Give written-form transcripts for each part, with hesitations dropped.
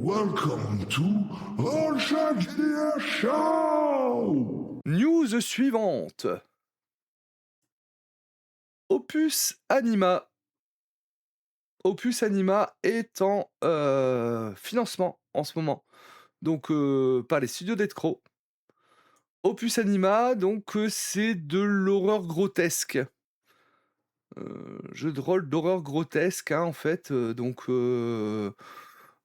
Welcome to All Shark GDR Show! News suivante. Opus Anima. Opus Anima est en financement en ce moment. Donc par les studios d'Edcro. Opus Anima, donc c'est de l'horreur grotesque. Jeu de rôle d'horreur grotesque, hein, en fait.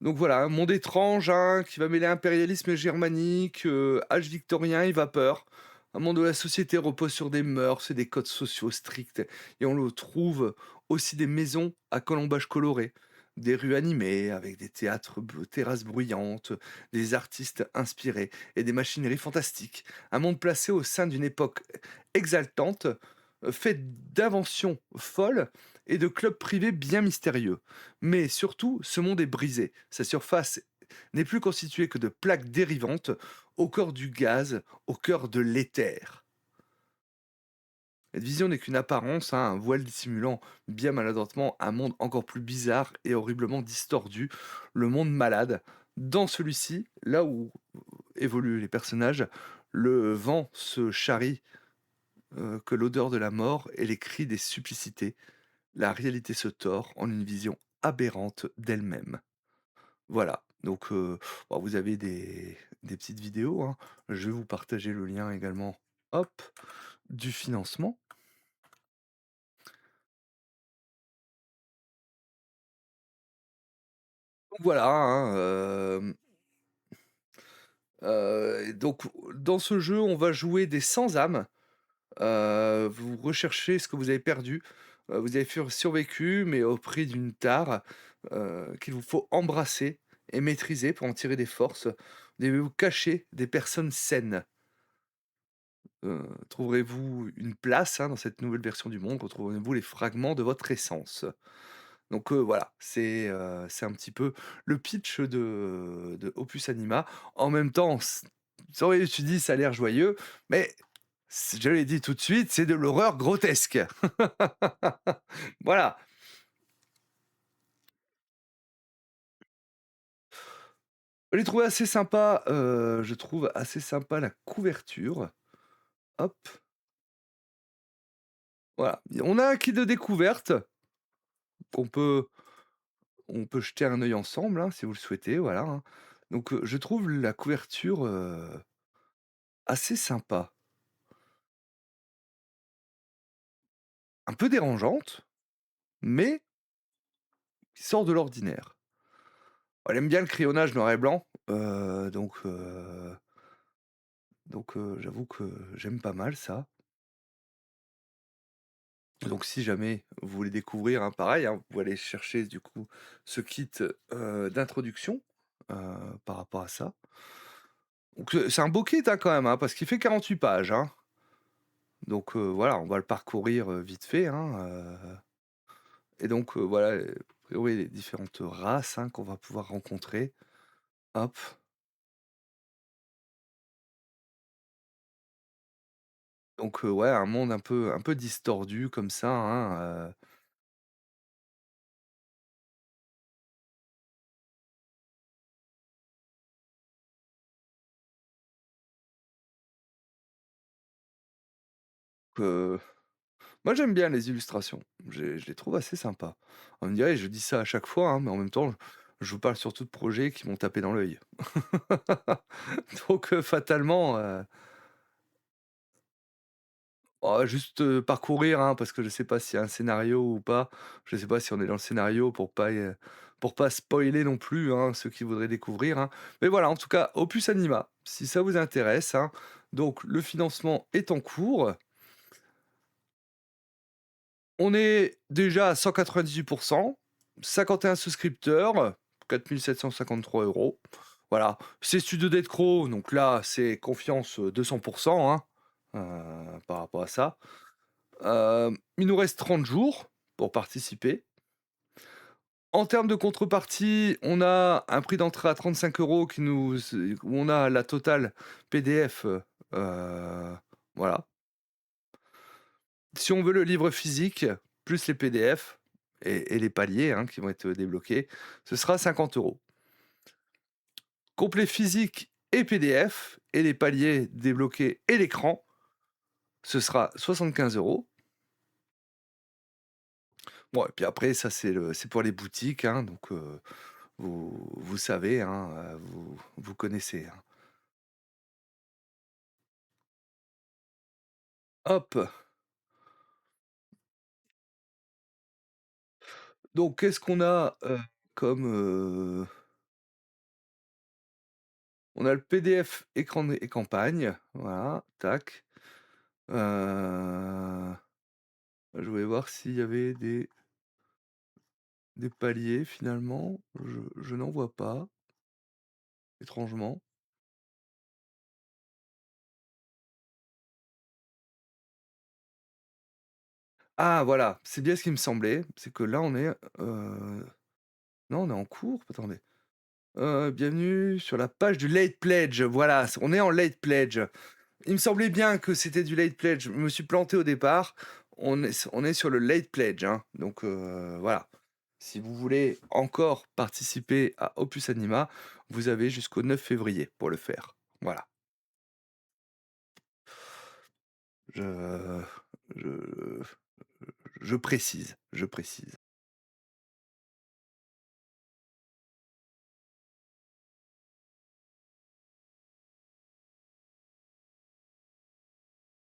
Donc voilà, un monde étrange, hein, qui va mêler impérialisme germanique, âge victorien et vapeur. Un monde où la société repose sur des mœurs et des codes sociaux stricts. Et on le trouve aussi des maisons à colombages colorés, des rues animées avec des terrasses bruyantes, des artistes inspirés et des machineries fantastiques. Un monde placé au sein d'une époque exaltante, faite d'inventions folles et de clubs privés bien mystérieux. Mais surtout, ce monde est brisé. Sa surface n'est plus constituée que de plaques dérivantes, au corps du gaz, au cœur de l'éther. Cette vision n'est qu'une apparence, hein, un voile dissimulant bien maladroitement un monde encore plus bizarre et horriblement distordu, le monde malade. Dans celui-ci, là où évoluent les personnages, le vent se charrie que l'odeur de la mort et les cris des supplicités. La réalité se tord en une vision aberrante d'elle-même. Voilà, donc bon, vous avez des petites vidéos, hein. Je vais vous partager le lien également, hop, du financement. Donc voilà, hein, et donc dans ce jeu, on va jouer des sans âmes. Vous recherchez ce que vous avez perdu. Vous avez survécu, mais au prix d'une tare, qu'il vous faut embrasser et maîtriser pour en tirer des forces. Vous devez vous cacher des personnes saines. Trouverez-vous une place, hein, dans cette nouvelle version du monde? Retrouverez-vous les fragments de votre essence? Donc voilà, c'est un petit peu le pitch de Opus Anima. En même temps, oui, tu dis: «Ça a l'air joyeux», mais je l'ai dit tout de suite, c'est de l'horreur grotesque. Voilà. Je trouve assez sympa la couverture. Hop, voilà. On a un kit de découverte qu'on peut on peut jeter un œil ensemble, hein, si vous le souhaitez, voilà, hein. Donc je trouve la couverture, assez sympa. Un peu dérangeante, mais qui sort de l'ordinaire. Elle aime bien le crayonnage noir et blanc, j'avoue que j'aime pas mal ça. Donc si jamais vous voulez découvrir, hein, pareil, hein, vous pouvez aller chercher du coup ce kit, d'introduction, heu, par rapport à ça. Donc c'est un beau kit, hein, quand même, hein, parce qu'il fait 48 pages, hein. Donc voilà, on va le parcourir, vite fait, hein, et donc voilà, a priori les différentes races, hein, qu'on va pouvoir rencontrer. Hop, donc ouais, un monde un peu distordu comme ça, hein, que moi j'aime bien les illustrations. Je les trouve assez sympas. On me dirait, je dis ça à chaque fois, hein, mais en même temps, je vous parle surtout de projets qui m'ont tapé dans l'œil. Donc fatalement, juste, parcourir, hein, parce que je sais pas s'il y a un scénario ou pas. Je sais pas si on est dans le scénario pour pas spoiler non plus, hein, ceux qui voudraient découvrir, hein. Mais voilà, en tout cas, Opus Anima, si ça vous intéresse, hein. Donc le financement est en cours. On est déjà à 198, 51 souscripteurs, 4 753 €. Voilà, c'est Studio Dead Crow, donc là, c'est confiance, 200, hein, par rapport à ça. Il nous reste 30 jours pour participer. En termes de contrepartie, on a un prix d'entrée à 35 € où on a la totale PDF, voilà. Si on veut le livre physique, plus les PDF et les paliers, hein, qui vont être débloqués, ce sera 50 €. complet physique et PDF et les paliers débloqués et l'écran, ce sera 75 €. Bon et puis après ça c'est pour les boutiques, hein, donc vous savez, hein, vous connaissez, hein. Hop, donc qu'est-ce qu'on a, comme, on a le PDF écran et campagne, voilà, tac. Heu, je voulais voir s'il y avait des paliers finalement, je n'en vois pas, étrangement. Ah voilà, c'est bien ce qui me semblait, c'est que là on est, non on est en cours? Attendez. Bienvenue sur la page du late pledge, voilà, on est en late pledge. Il me semblait bien que c'était du late pledge, je me suis planté au départ. On est sur le late pledge, hein, donc voilà. Si vous voulez encore participer à Opus Anima, vous avez jusqu'au 9 février pour le faire. Voilà. Je je je précise, je précise.